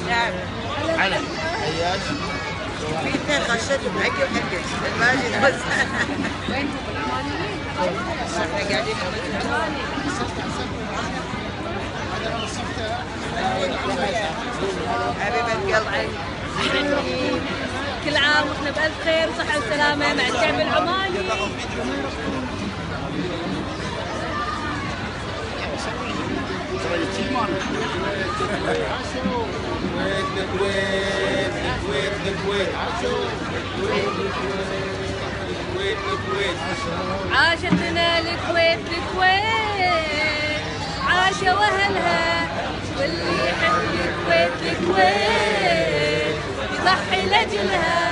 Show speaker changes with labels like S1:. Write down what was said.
S1: نعم.
S2: على عياش
S1: في اثنين غشتهم حقي وحقك الماجد بس.
S3: وينهم العمانيين؟
S1: احنا قاعدين حبيب القلب.
S3: كل عام واحنا بألف خير وصحة وسلامة مع الشعب العماني. عاشتنا الكويت الكويت، عاش واهلها واللي يحب الكويت الكويت يضحي لاجلها.